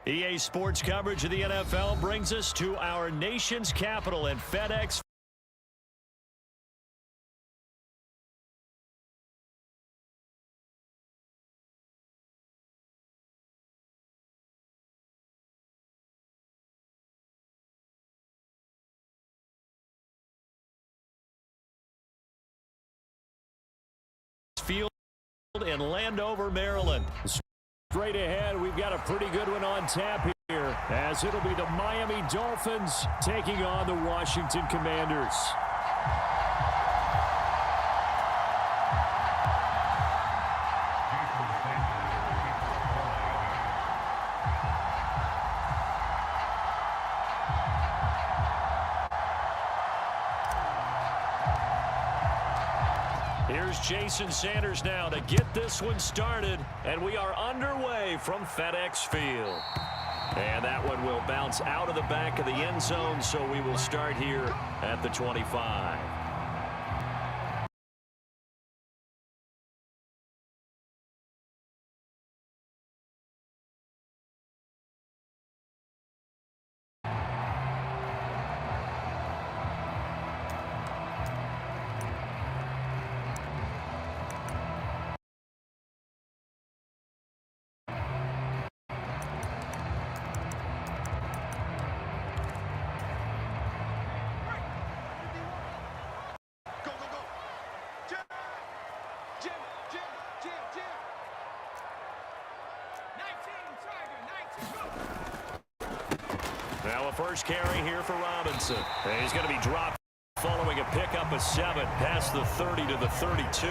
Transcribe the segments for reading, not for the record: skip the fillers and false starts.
EA Sports coverage of the NFL brings us to our nation's capital in FedEx Field in Landover, Maryland. Straight ahead, we've got a pretty good one on tap here, as it'll be the Miami Dolphins taking on the Washington Commanders. Here's Jason Sanders now to get this one started, and we are underway from FedEx Field. And that one will bounce out of the back of the end zone, so we will start here at the 25. Now a first carry here for Robinson. And he's going to be dropped following a pickup of 7 past the 30 to the 32.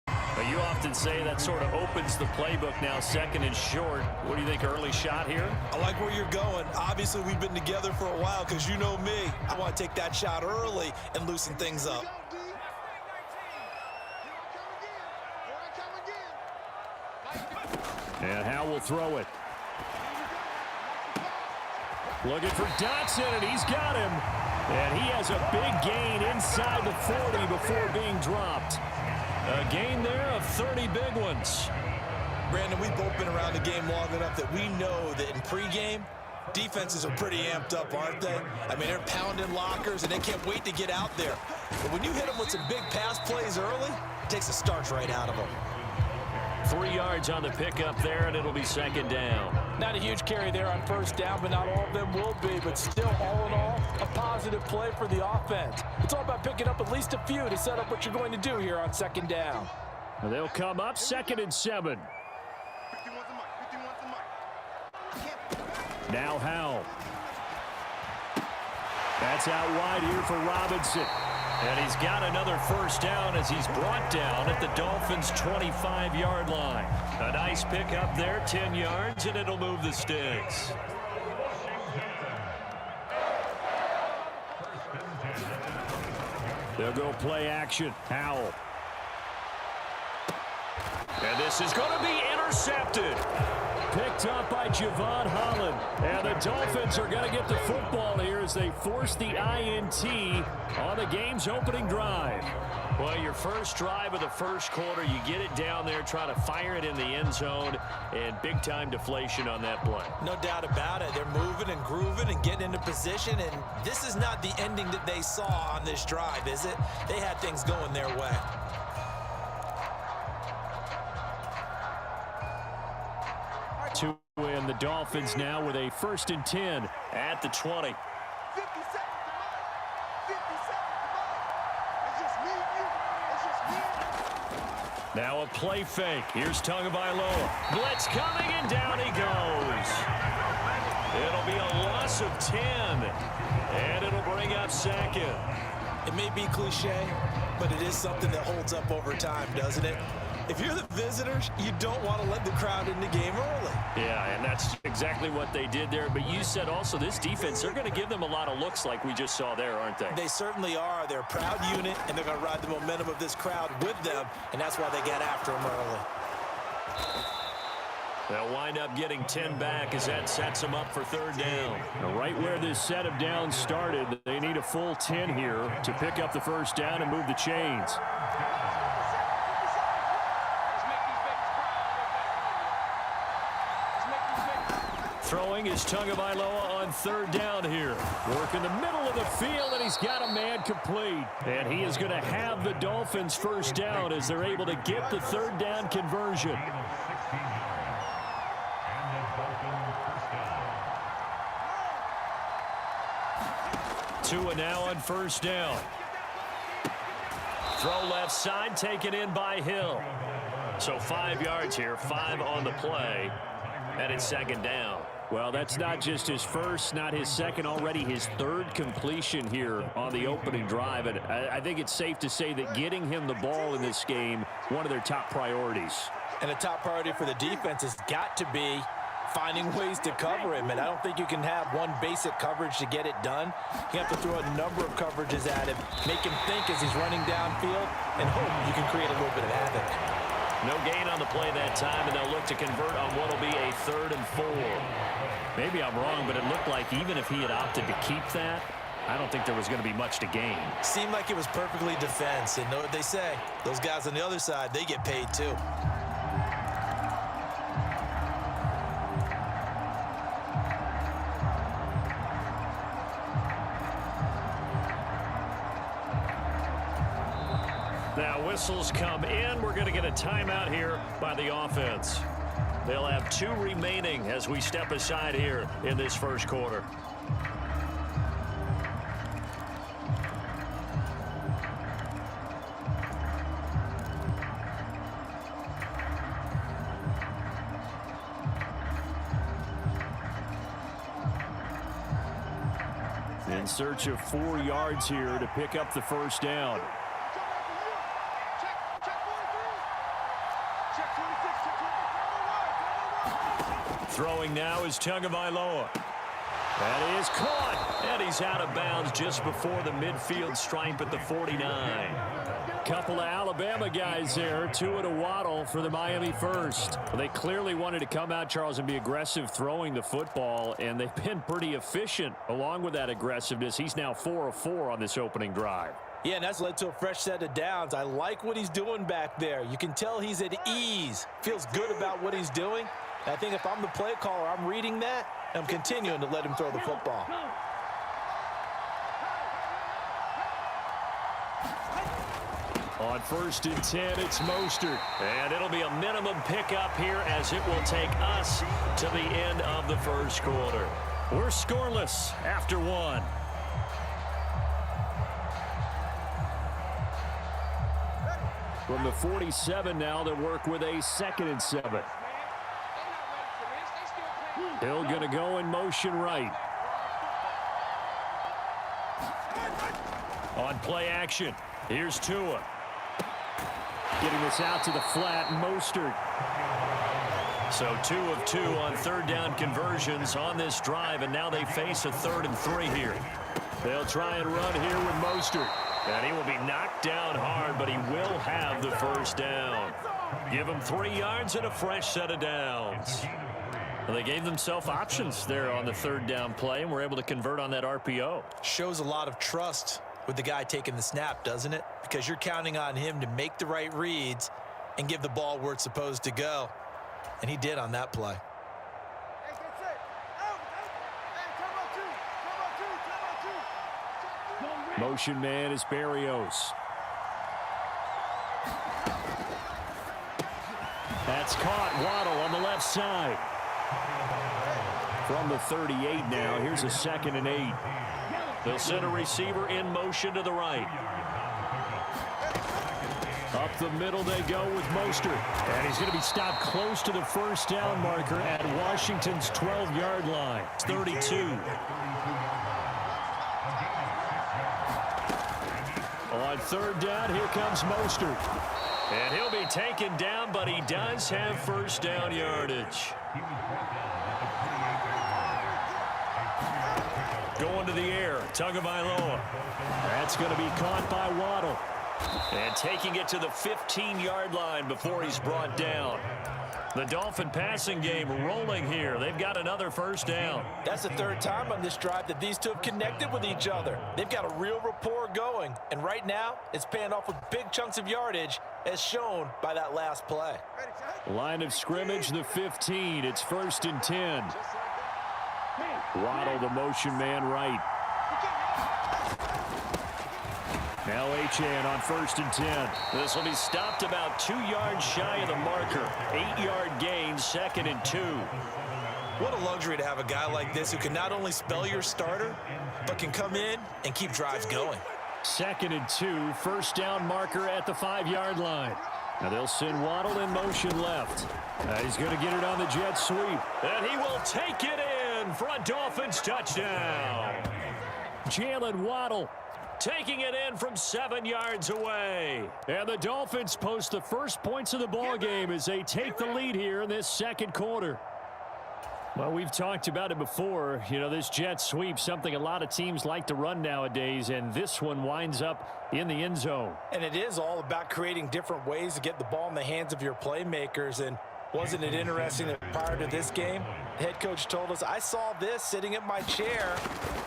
Now you often say that sort of opens the playbook now, second and short. What do you think, early shot here? I like where you're going. Obviously, we've been together for a while because you know me. I want to take that shot early and loosen things up. And Howell will throw it. Looking for Dotson, and he's got him. And he has a big gain inside the 40 before being dropped. A gain there of 30 big ones. Brandon, we've both been around the game long enough that we know that in pregame, defenses are pretty amped up, aren't they? I mean, they're pounding lockers, and they can't wait to get out there. But when you hit them with some big pass plays early, it takes the starch right out of them. 3 yards on the pickup there, and it'll be second down. Not a huge carry there on first down, but not all of them will be. But still, all in all, a positive play for the offense. It's all about picking up at least a few to set up what you're going to do here on second down. And they'll come up 2nd and 7. Now Howell. That's out wide here for Robinson. And he's got another first down as he's brought down at the Dolphins' 25-yard line. A nice pickup there, 10 yards, and it'll move the sticks. They'll go play action. Howell. And this is going to be intercepted. Picked up by Javon Holland. And the Dolphins are going to get the football here as they force the INT on the game's opening drive. Well, your first drive of the first quarter, you get it down there, try to fire it in the end zone, and big-time deflation on that play. No doubt about it. They're moving and grooving and getting into position, and this is not the ending that they saw on this drive, is it? They had things going their way. To win, the Dolphins now with a 1st and 10 at the 20. Now a play fake. Here's Tagovailoa. Blitz coming, and down he goes. It'll be a loss of 10, and it'll bring up 2nd. It may be cliche, but it is something that holds up over time, doesn't it? If you're the visitors, you don't want to let the crowd in the game early. Yeah, and that's exactly what they did there. But you said also this defense, they're going to give them a lot of looks like we just saw there, aren't they? They certainly are. They're a proud unit, and they're going to ride the momentum of this crowd with them, and that's why they got after them early. They'll wind up getting 10 back as that sets them up for 3rd down. Now, right where this set of downs started, they need a full 10 here to pick up the first down and move the chains. Throwing is Tagovailoa on third down here. Working the middle of the field, and he's got a man complete. And he is going to have the Dolphins first down as they're able to get the third down conversion. Tua now on first down. Throw left side, taken in by Hill. So 5 yards here, 5 on the play, and it's second down. Well, that's not just his first, not his second, already his third completion here on the opening drive. And I think it's safe to say that getting him the ball in this game, one of their top priorities. And a top priority for the defense has got to be finding ways to cover him. And I don't think you can have one basic coverage to get it done. You have to throw a number of coverages at him, make him think as he's running downfield, and hope you can create a little bit of havoc. No gain on the play that time, and they'll look to convert on what will be a 3rd and 4. Maybe I'm wrong, but it looked like even if he had opted to keep that, I don't think there was going to be much to gain. Seemed like it was perfectly defense, and know what they say. Those guys on the other side, they get paid too. Now whistles come in. We're going to get a timeout here by the offense. They'll have 2 remaining as we step aside here in this first quarter. In search of 4 yards here to pick up the first down. Throwing now is Tagovailoa. That is caught, and he's out of bounds just before the midfield stripe at the 49. Couple of Alabama guys there, Tua to Waddle for the Miami first. Well, they clearly wanted to come out, Charles, and be aggressive throwing the football, and they've been pretty efficient along with that aggressiveness. He's now 4 of 4 on this opening drive. Yeah, and that's led to a fresh set of downs. I like what he's doing back there. You can tell he's at ease, feels good about what he's doing. I think if I'm the play caller, I'm reading that, and I'm continuing to let him throw the football. On 1st and 10, it's Mostert. And it'll be a minimum pickup here as it will take us to the end of the first quarter. We're scoreless after 1. From the 47 now, they work with a 2nd and 7. Hill going to go in motion right. On play action, here's Tua. Getting this out to the flat, Mostert. So 2 of 2 on 3rd down conversions on this drive, and now they face a 3rd and 3 here. They'll try and run here with Mostert. And he will be knocked down hard, but he will have the first down. Give him 3 yards and a fresh set of downs. Well, they gave themselves options there on the 3rd down play, and were able to convert on that RPO. Shows a lot of trust with the guy taking the snap, doesn't it? Because you're counting on him to make the right reads and give the ball where it's supposed to go. And he did on that play. Motion man is Berrios. That's caught. Waddle on the left side. From the 38 now, here's a 2nd and 8. They'll send a receiver in motion to the right. Up the middle they go with Mostert. And he's going to be stopped close to the first down marker at Washington's 12-yard line. It's 32. On 3rd down, here comes Mostert. And he'll be taken down, but he does have first down yardage. Going to the air, Tagovailoa. That's going to be caught by Waddle. And taking it to the 15-yard line before he's brought down. The Dolphin passing game rolling here. They've got another first down. That's the 3rd time on this drive that these two have connected with each other. They've got a real rapport going. And right now, it's paying off with big chunks of yardage, as shown by that last play. Line of scrimmage, the 15. It's 1st and 10. Waddle, the motion man right. Now Achane on 1st and 10. This will be stopped about 2 yards shy of the marker. 8-yard gain, 2nd and 2. What a luxury to have a guy like this who can not only spell your starter, but can come in and keep drives going. 2nd and 2, 1st down marker at the 5-yard line. Now they'll send Waddle in motion left. He's going to get it on the jet sweep. And he will take it in for a Dolphins touchdown. Jalen Waddle taking it in from 7 yards away. And the Dolphins post the first points of the ball game as they take the lead here in this 2nd quarter. Well, we've talked about it before. You know, this jet sweep, something a lot of teams like to run nowadays, and this one winds up in the end zone. And it is all about creating different ways to get the ball in the hands of your playmakers. And wasn't it interesting that prior to this game, the head coach told us, I saw this sitting in my chair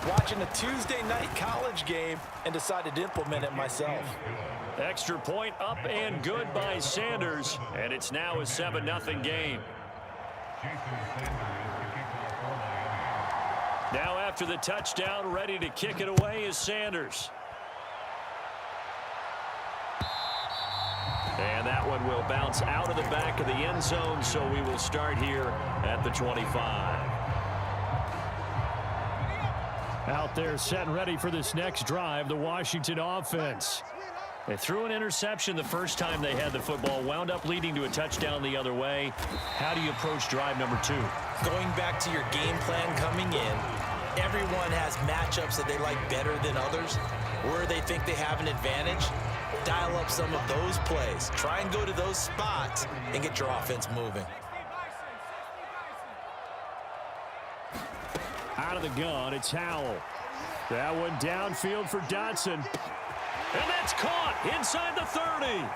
watching a Tuesday night college game and decided to implement it myself. Extra point up and good by Sanders, and it's now a 7-0 game. Now after the touchdown, ready to kick it away is Sanders. And that one will bounce out of the back of the end zone, so we will start here at the 25. Out there set and ready for this next drive, the Washington offense. They threw an interception the first time they had the football, wound up leading to a touchdown the other way. How do you approach drive number 2? Going back to your game plan coming in, everyone has matchups that they like better than others. Where they think they have an advantage, dial up some of those plays. Try and go to those spots and get your offense moving. Out of the gun, it's Howell. That one downfield for Dotson. And that's caught inside the 30.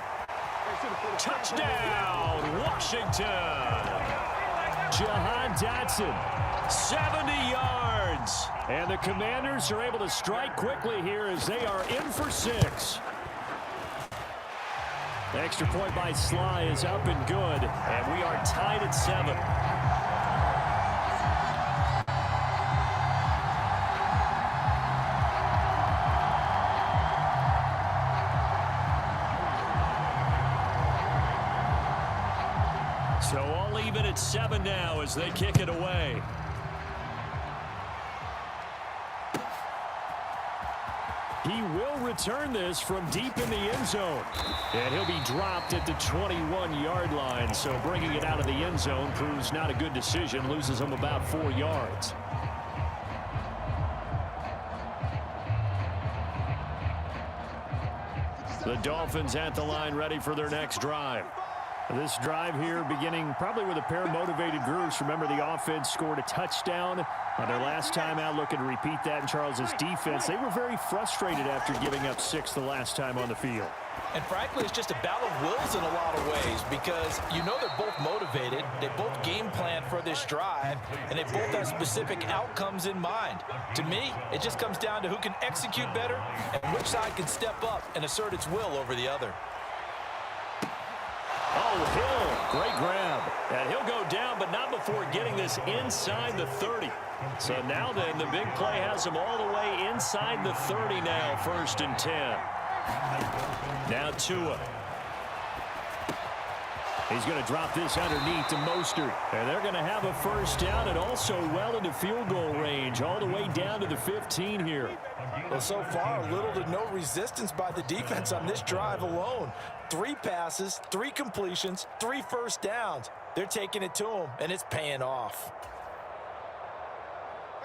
Touchdown, Washington. Jahan Dotson. 70 yards. And the Commanders are able to strike quickly here as they are in for 6. The extra point by Sly is up and good. And we are tied at 7. So all even at 7 now as they kick it away. He will return this from deep in the end zone. And he'll be dropped at the 21-yard line. So bringing it out of the end zone proves not a good decision. Loses him about 4 yards. The Dolphins at the line ready for their next drive. This drive here beginning probably with a pair of motivated groups. Remember, the offense scored a touchdown on their last time out. Looking to repeat that in Charles's defense. They were very frustrated after giving up 6 the last time on the field. And frankly, it's just a battle of wills in a lot of ways because you know they're both motivated. They both game plan for this drive, and they both have specific outcomes in mind. To me, it just comes down to who can execute better and which side can step up and assert its will over the other. Oh, Hill, great grab. And he'll go down, but not before getting this inside the 30. So now then, the big play has him all the way inside the 30 now, 1st and 10. Now Tua. He's going to drop this underneath to Mostert. And they're going to have a first down and also well into field goal range, all the way down to the 15 here. Well, so far, little to no resistance by the defense on this drive alone. 3 passes, 3 completions, 3 first downs. They're taking it to him, and it's paying off.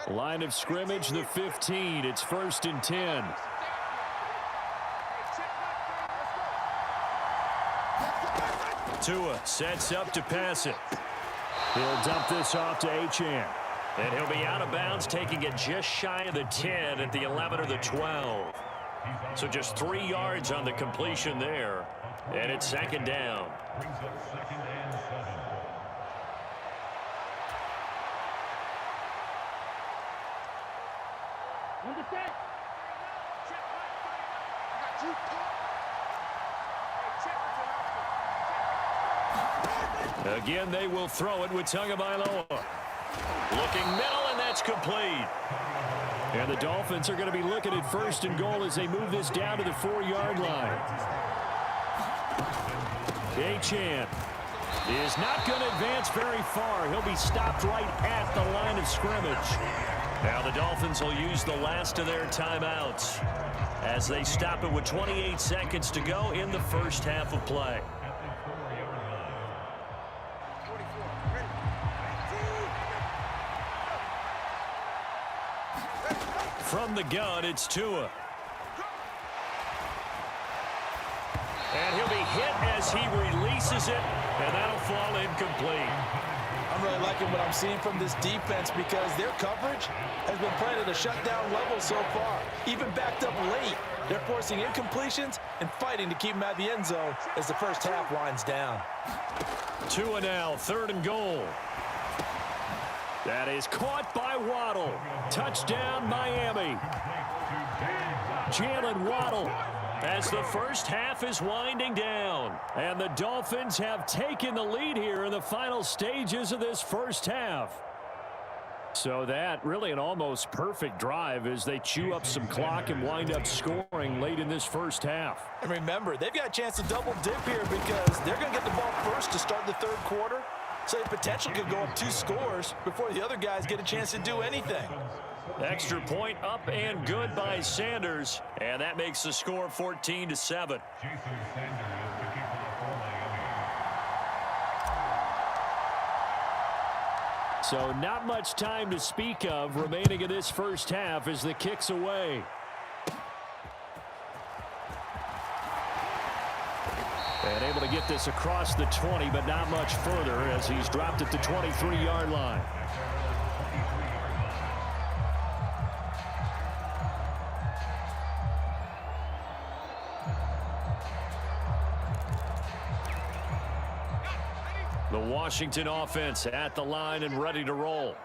Line of scrimmage, the 15. It's 1st and 10. Tua sets up to pass it. He'll dump this off to Achane. And he'll be out of bounds, taking it just shy of the 10 at the 11 or the 12. So just 3 yards on the completion there. And it's 2nd down. Again, they will throw it with Tagovailoa. Looking middle, and And that's complete. And the Dolphins are going to be looking at 1st and goal as they move this down to the 4-yard line. Achane is not going to advance very far. He'll be stopped right at the line of scrimmage. Now the Dolphins will use the last of their timeouts as they stop it with 28 seconds to go in the first half of play. From the gun, it's Tua. And he'll be hit as he releases it, and that'll fall incomplete. I'm really liking what I'm seeing from this defense because their coverage has been playing at a shutdown level so far. Even backed up late, they're forcing incompletions and fighting to keep them at the end zone as the first half winds down. Tua now, 3rd and goal. That is caught by Waddle. Touchdown, Miami. Jalen Waddle as the first half is winding down. And the Dolphins have taken the lead here in the final stages of this first half. So that really an almost perfect drive as they chew up some clock and wind up scoring late in this first half. And remember, they've got a chance to double dip here because they're going to get the ball first to start the 3rd quarter. So the potential could go up 2 scores before the other guys get a chance to do anything. Extra point up and good by Sanders. And that makes the score 14-7. So not much time to speak of remaining in this first half as the kick's away. And able to get this across the 20, but not much further as he's dropped at the 23-yard line. The Washington offense at the line and ready to roll.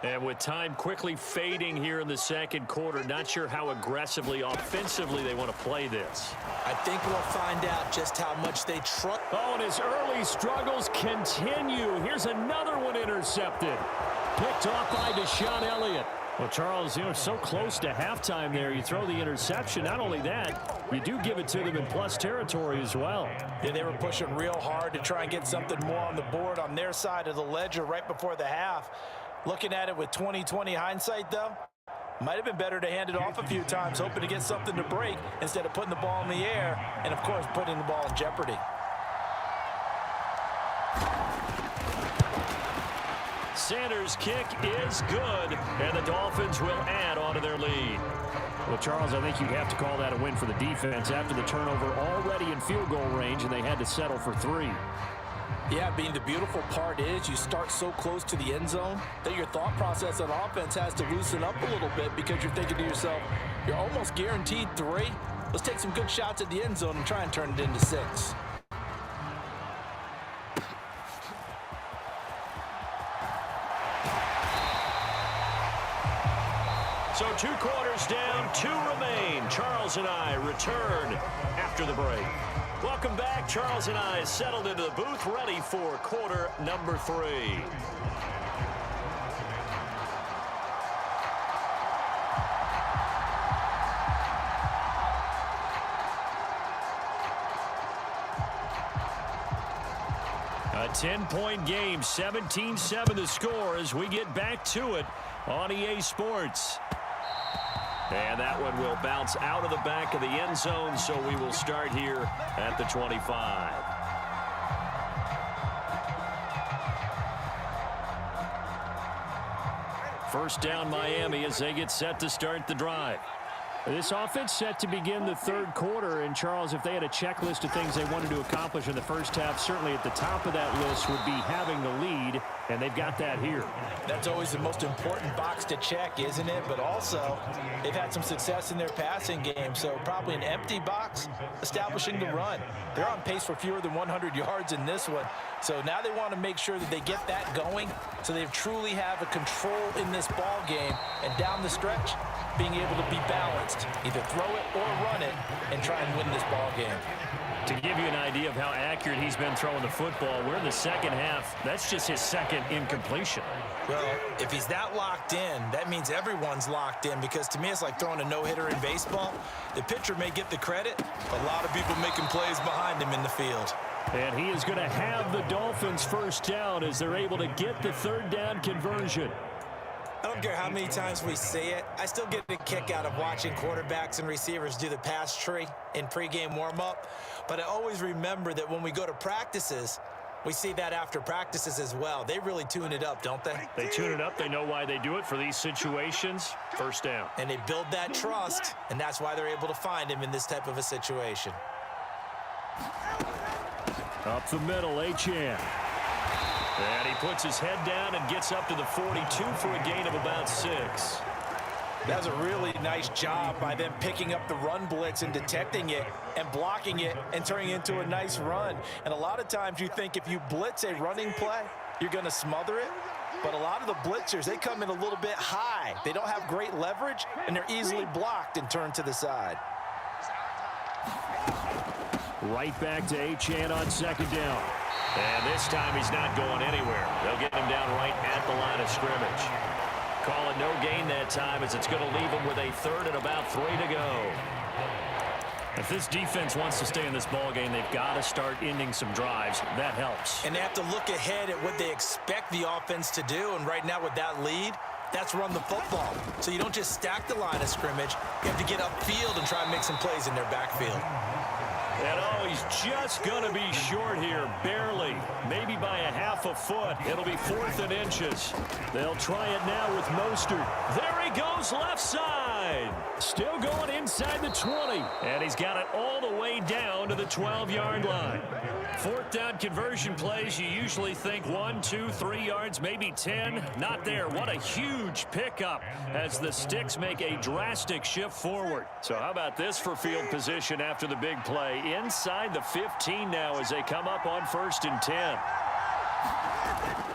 And with time quickly fading here in the 2nd quarter, not sure how aggressively, offensively they want to play this. I think we'll find out just how much they trust. Oh, and his early struggles continue. Here's another one intercepted. Picked off by Deshaun Elliott. Well, Charles, so close to halftime there. You throw the interception. Not only that, you do give it to them in plus territory as well. Yeah, they were pushing real hard to try and get something more on the board on their side of the ledger right before the half. Looking at it with 20/20 hindsight, though, might have been better to hand it off a few times, hoping to get something to break instead of putting the ball in the air and, of course, putting the ball in jeopardy. Sanders' kick is good, and the Dolphins will add on to their lead. Well, Charles, I think you have to call that a win for the defense after the turnover already in field goal range, and they had to settle for 3. Yeah, the beautiful part is you start so close to the end zone that your thought process on offense has to loosen up a little bit because you're thinking to yourself, you're almost guaranteed 3. Let's take some good shots at the end zone and try and turn it into 6. So 2 quarters down, 2 remain. Charles and I return after the break. Welcome back. Charles and I settled into the booth, ready for quarter number 3. A 10-point game, 17-7 the score as we get back to it on EA Sports. And that one will bounce out of the back of the end zone, so we will start here at the 25. First down, Miami, as they get set to start the drive. This offense set to begin the 3rd quarter, and Charles, if they had a checklist of things they wanted to accomplish in the first half, certainly at the top of that list would be having the lead, and they've got that here. That's always the most important box to check, isn't it? But also, they've had some success in their passing game, so probably an empty box establishing the run. They're on pace for fewer than 100 yards in this one, so now they want to make sure that they get that going so they truly have a control in this ball game, and down the stretch, being able to be balanced, either throw it or run it, and try and win this ball game. To give you an idea of how accurate he's been throwing the football, we're in the second half. That's just his second incompletion. Well, if he's that locked in, that means everyone's locked in, because to me it's like throwing a no-hitter in baseball. The pitcher may get the credit, but a lot of people making plays behind him in the field. And he is going to have the Dolphins first down as they're able to get the third down conversion. I don't care how many times we say it, I still get a kick out of watching quarterbacks and receivers do the pass tree in pregame warm-up. But I always remember that when we go to practices, we see that after practices as well. They really tune it up, don't they? They tune it up. They know why they do it for these situations. First down. And they build that trust, and that's why they're able to find him in this type of a situation. Up the middle, H-Chan. And he puts his head down and gets up to the 42 for a gain of about 6. That's a really nice job by them picking up the run blitz and detecting it and blocking it and turning it into a nice run. And a lot of times you think if you blitz a running play, you're going to smother it. But a lot of the blitzers, they come in a little bit high. They don't have great leverage, and they're easily blocked and turned to the side. Right back to H-Chan on second down. And this time he's not going anywhere. They'll get him down right at the line of scrimmage. Call it no gain that time, as it's going to leave him with a third and about 3 to go. If this defense wants to stay in this ball game, they've got to start ending some drives. That helps. And they have to look ahead at what they expect the offense to do. And right now with that lead, that's run the football. So you don't just stack the line of scrimmage. You have to get upfield and try and make some plays in their backfield. And oh, he's just going to be short here, barely. Maybe by a half a foot. It'll be 4th and inches. They'll try it now with Mostert. There he goes, left side. Still going inside the 20. And he's got it all the way down to the 12-yard line. 4th down conversion plays, you usually think 1, 2, 3 yards, maybe 10. Not there. What a huge pickup as the Sticks make a drastic shift forward. So how about this for field position after the big play? Inside the 15 now as they come up on 1st and 10.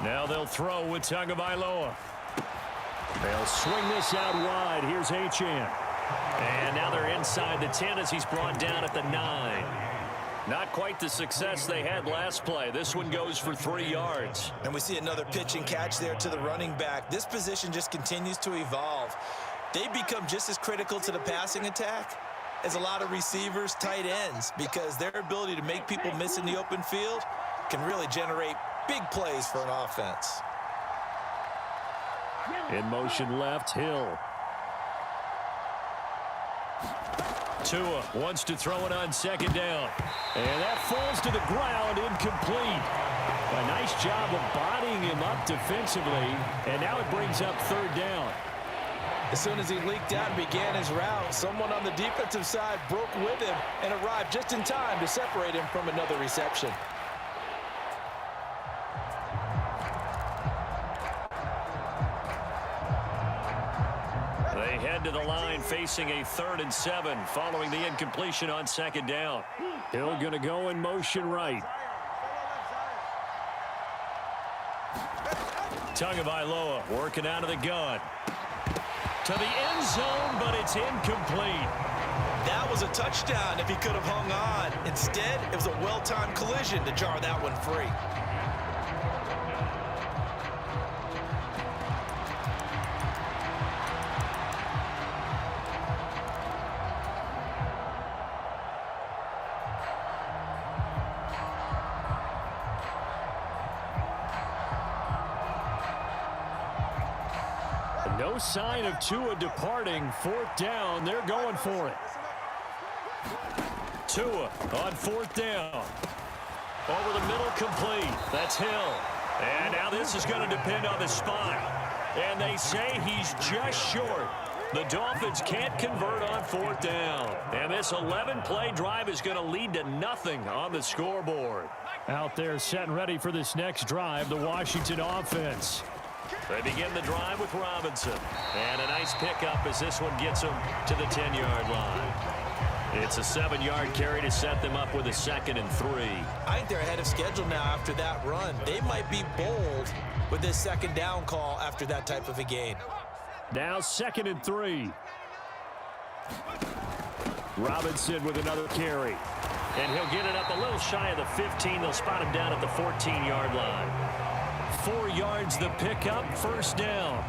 Now they'll throw with Tagovailoa. They'll swing this out wide. Here's H-Chan. And now they're inside the 10 as he's brought down at the 9. Not quite the success they had last play. This one goes for 3 yards. And we see another pitch and catch there to the running back. This position just continues to evolve. They become just as critical to the passing attack as a lot of receivers, tight ends, because their ability to make people miss in the open field can really generate big plays for an offense. In motion left, Hill. Tua wants to throw it on second down. And that falls to the ground, incomplete. A nice job of bodying him up defensively. And now it brings up 3rd down. As soon as he leaked out and began his route, someone on the defensive side broke with him and arrived just in time to separate him from another reception. They head to the line facing a 3rd and 7 following the incompletion on second down. Hill going to go in motion right. Tagovailoa working out of the gun. To the end zone, but it's incomplete. That was a touchdown if he could have hung on. Instead, it was a well-timed collision to jar that one free. No sign of Tua departing. 4th down. They're going for it. Tua on 4th down. Over the middle, complete. That's Hill. And now this is going to depend on the spot. And they say he's just short. The Dolphins can't convert on 4th down. And this 11-play drive is going to lead to nothing on the scoreboard. Out there set and ready for this next drive, the Washington offense. They begin the drive with Robinson. And a nice pickup as this one gets them to the 10-yard line. It's a 7-yard carry to set them up with a 2nd and 3. I think they're ahead of schedule now after that run. They might be bold with this 2nd down call after that type of a gain. Now 2nd and 3. Robinson with another carry. And he'll get it up a little shy of the 15. They'll spot him down at the 14-yard line. 4 yards the pickup, first down.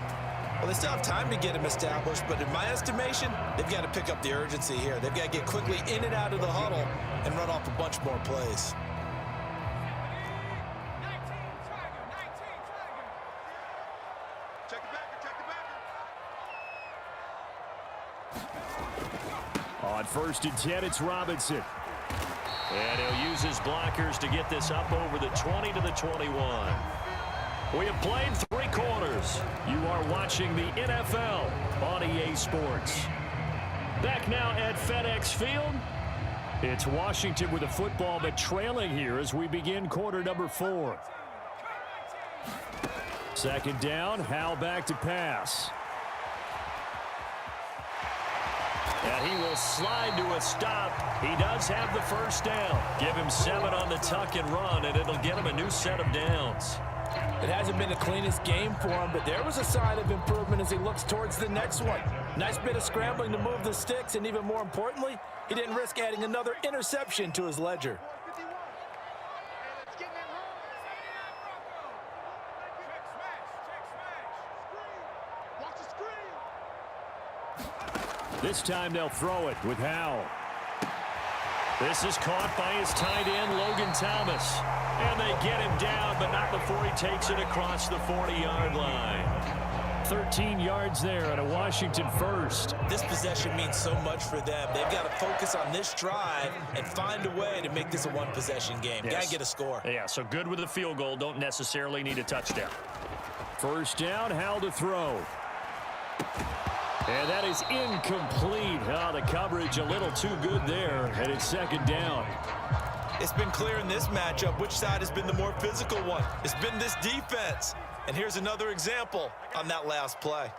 Well, they still have time to get him established, but in my estimation, they've got to pick up the urgency here. They've got to get quickly in and out of the huddle and run off a bunch more plays. On 1st and 10, it's Robinson. And he'll use his blockers to get this up over the 20 to the 21. We have played 3 quarters. You are watching the NFL on EA Sports. Back now at FedEx Field. It's Washington with the football, but trailing here as we begin quarter number 4. 2nd down, Howell back to pass. And he will slide to a stop. He does have the first down. Give him 7 on the tuck and run, and it'll get him a new set of downs. It hasn't been the cleanest game for him, but there was a sign of improvement as he looks towards the next one. Nice bit of scrambling to move the sticks, and even more importantly, he didn't risk adding another interception to his ledger. This time they'll throw it with Howell. This is caught by his tight end, Logan Thomas. And they get him down, but not before he takes it across the 40-yard line. 13 yards there and a Washington first. This possession means so much for them. They've got to focus on this drive and find a way to make this a one-possession game. Yes. Got to get a score. Yeah, so good with the field goal. Don't necessarily need a touchdown. First down, Howell to throw. And that is incomplete. Oh, the coverage a little too good there, and it's 2nd down. It's been clear in this matchup which side has been the more physical one. It's been this defense. And here's another example on that last play.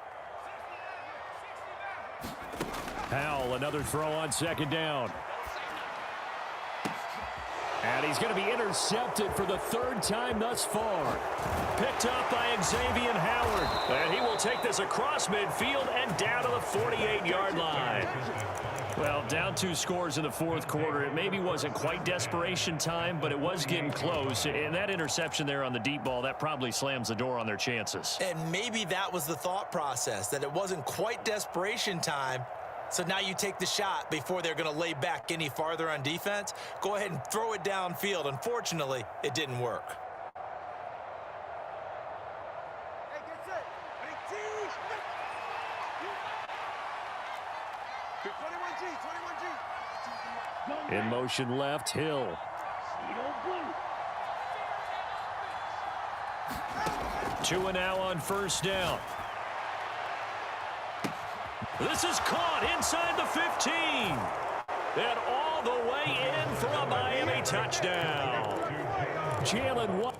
Howell, another throw on 2nd down. And he's going to be intercepted for the 3rd time thus far. Picked up by Xavier Howard. And he will take this across midfield and down to the 48-yard line. Well, down 2 scores in the 4th quarter. It maybe wasn't quite desperation time, but it was getting close. And that interception there on the deep ball, that probably slams the door on their chances. And maybe that was the thought process, that it wasn't quite desperation time. So now you take the shot before they're going to lay back any farther on defense. Go ahead and throw it downfield. Unfortunately, it didn't work. In motion left, Hill. 2 now on 1st down. This is caught inside the 15. And all the way in for a Miami touchdown. Jalen Watt.